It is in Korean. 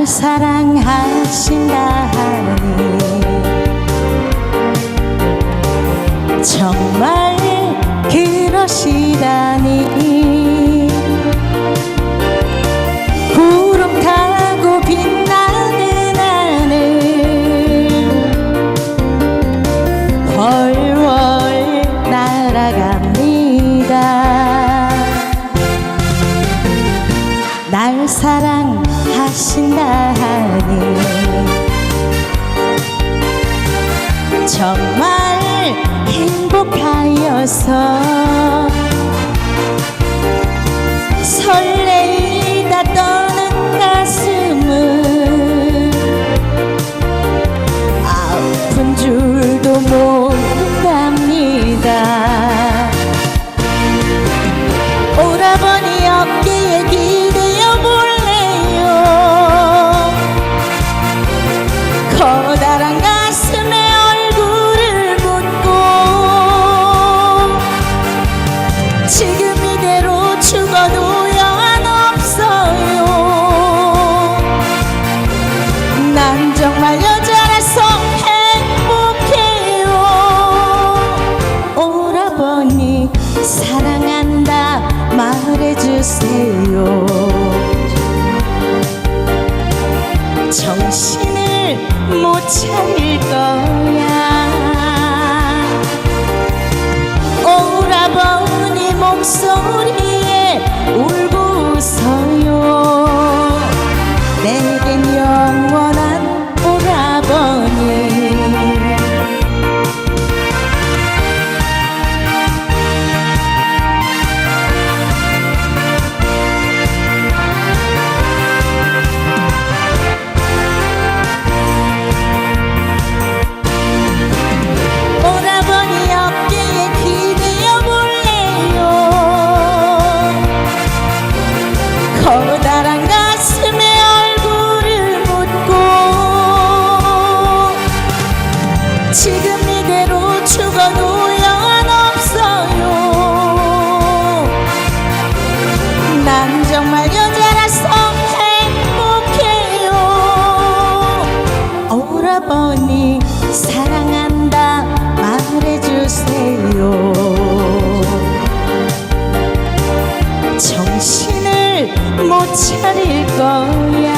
날 사랑하신다 하니 정말 그러시다니 구름 타고 빛나는 하늘 훨훨 날아갑니다. 날 사랑하신다 하니 정말 행복하여서 설레이다 떠는 가슴은 아픈 줄도 모른답니다. 오라버니 어깨에 기대어 볼래요. 커다란 가슴에 얼굴을 묻고 지금 이대로 죽어도 여한 없어요. 난 정말 여자라서 행복해요. 오라버니 사랑한다 말해주세요. 정신을 못 차릴 거야. 오라버니 목소리에 울고 웃어요. 내겐 영원한 오라버니. 커다란 가슴에 얼굴을 묻고 지금 이대로 죽어도 여한 없어요. 난 정말 여자라서 행복해요. 오라버니 사랑한다 말해주세요. 정신을 못 차릴 거야.